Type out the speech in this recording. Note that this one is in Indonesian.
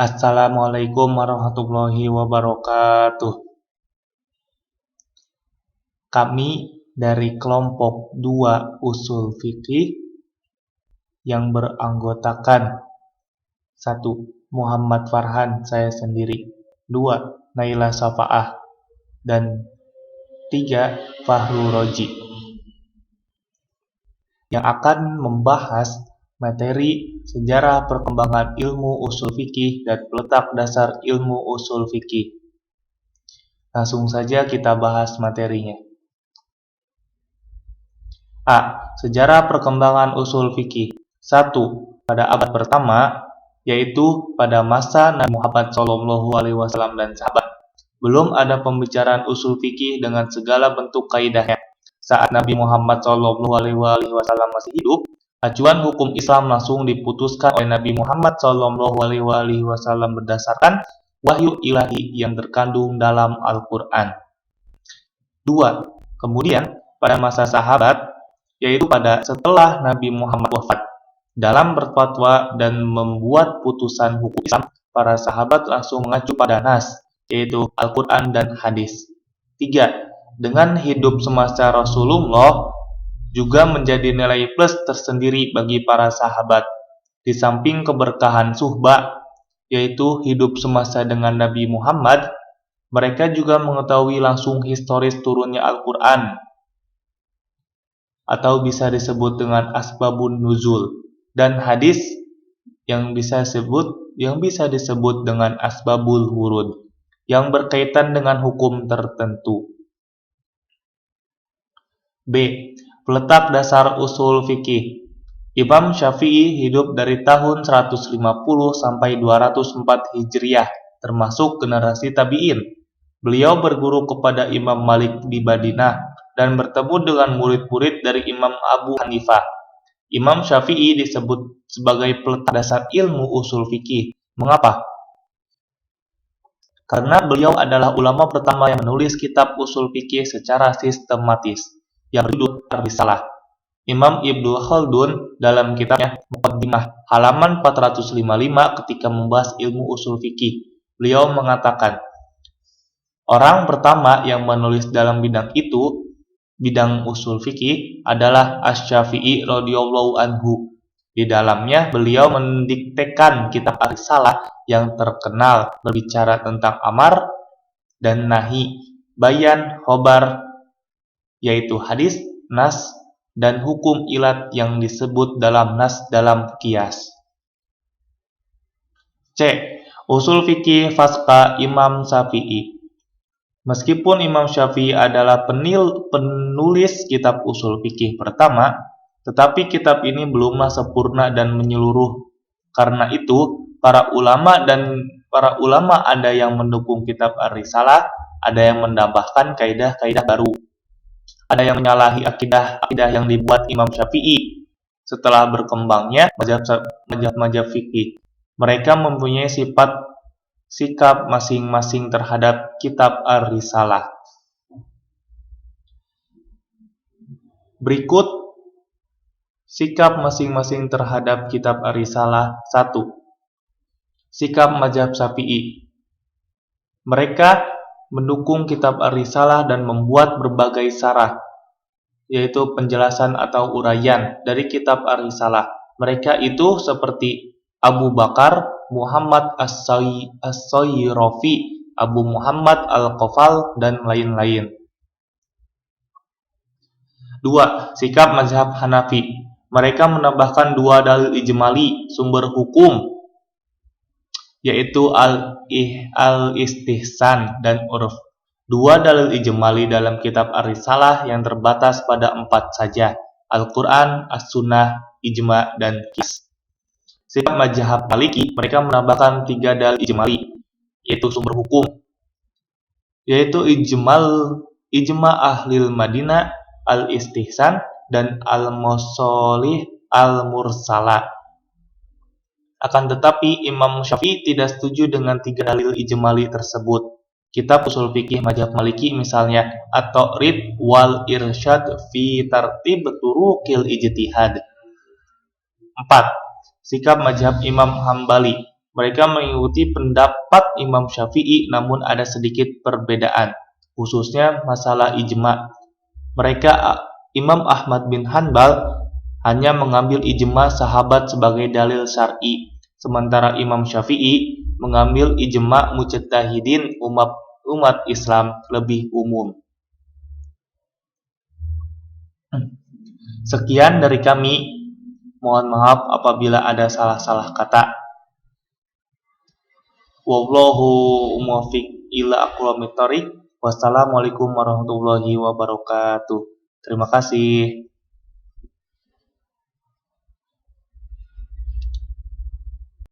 Assalamualaikum warahmatullahi wabarakatuh. Kami dari kelompok 2 Usul Fikih yang beranggotakan 1. Muhammad Farhan, saya sendiri, 2. Naila Safaah, dan 3. Fahru Roji, yang akan membahas materi sejarah perkembangan ilmu usul fikih dan letak dasar ilmu usul fikih. Langsung saja kita bahas materinya. A. Sejarah perkembangan usul fikih. 1. Pada abad pertama, yaitu pada masa Nabi Muhammad SAW dan sahabat, belum ada pembicaraan usul fikih dengan segala bentuk kaidahnya. Saat Nabi Muhammad SAW masih hidup, acuan hukum Islam langsung diputuskan oleh Nabi Muhammad SAW berdasarkan wahyu ilahi yang terkandung dalam Al-Quran. 2. Kemudian, pada masa sahabat, yaitu pada setelah Nabi Muhammad wafat, dalam berfatwa dan membuat putusan hukum Islam, para sahabat langsung mengacu pada nas, yaitu Al-Quran dan hadis. 3. Dengan hidup semasa Rasulullah juga menjadi nilai plus tersendiri bagi para sahabat. Di samping keberkahan suhbah, yaitu hidup semasa dengan Nabi Muhammad, mereka juga mengetahui langsung historis turunnya Al-Quran, atau bisa disebut dengan asbabun nuzul, dan hadis yang bisa disebut dengan asbabul wurud, yang berkaitan dengan hukum tertentu. B. Peletak dasar usul fikih. Imam Syafi'i hidup dari tahun 150 sampai 204 Hijriah, termasuk generasi tabi'in. Beliau berguru kepada Imam Malik di Madinah dan bertemu dengan murid-murid dari Imam Abu Hanifah. Imam Syafi'i disebut sebagai peletak dasar ilmu usul fikih. Mengapa? Karena beliau adalah ulama pertama yang menulis kitab usul fikih secara sistematis, yang berjudul Ar-Risalah. Imam Ibnu Khaldun dalam kitabnya Muqaddimah halaman 455 ketika membahas ilmu usul fikih, beliau mengatakan, orang pertama yang menulis dalam bidang usul fikih adalah Asy-Syafi'i radhiyallahu anhu. Di dalamnya beliau mendiktekan kitab Ar-Risalah yang terkenal berbicara tentang amar dan nahi, bayan, khobar, yaitu hadis, nas, dan hukum ilat yang disebut dalam nas dalam qiyas. C. Usul fikih pasca Imam Syafi'i. Meskipun Imam Syafi'i adalah penulis kitab usul fikih pertama, tetapi kitab ini belumlah sempurna dan menyeluruh. Karena itu, para ulama ada yang mendukung kitab Ar-Risalah, ada yang menambahkan kaidah-kaidah baru. Ada yang menyalahi akidah yang dibuat Imam Syafi'i. Setelah berkembangnya mazhab fikih, mereka mempunyai sikap masing-masing terhadap kitab Ar-Risalah. Berikut sikap masing-masing terhadap kitab Ar-Risalah. 1. Sikap mazhab Syafi'i. Mereka mendukung kitab Ar-Risalah dan membuat berbagai syarah, yaitu penjelasan atau uraian dari kitab Ar-Risalah. Mereka itu seperti Abu Bakar, Muhammad As-Sayrafi, Abu Muhammad Al-Qafal, dan lain-lain. 2. Sikap mazhab Hanafi. Mereka menambahkan 2 dalil ijmali sumber hukum, yaitu al-istihsan dan urf. 2 dalil ijmali dalam kitab Ar-Risalah yang terbatas pada 4 saja, Al-Quran, As-Sunnah, Ijma, dan Qiyas. Sikap mazhab Maliki, mereka menambahkan 3 dalil ijmali, yaitu sumber hukum, yaitu Ijma Ahlil Madinah, Al-Istihsan, dan Al-Masalih Al-Mursalah. Akan tetapi, Imam Syafi'i tidak setuju dengan 3 dalil ijmali tersebut. Kitab usul fikih mazhab Maliki misalnya At-Taqrib wal Irsyad fi Tartib Turuqil Ijtihad. 4. Sikap mazhab Imam Hambali. Mereka mengikuti pendapat Imam Syafi'i, namun ada sedikit perbedaan, khususnya masalah ijma. Imam Ahmad bin Hanbal hanya mengambil ijma sahabat sebagai dalil syar'i, sementara Imam Syafi'i mengambil ijma mujtahidin umat Islam lebih umum. Sekian dari kami. Mohon maaf apabila ada salah-salah kata. Wallahu muwaffiq ila aqwamit thoriq. Wassalamualaikum warahmatullahi wabarakatuh. Terima kasih.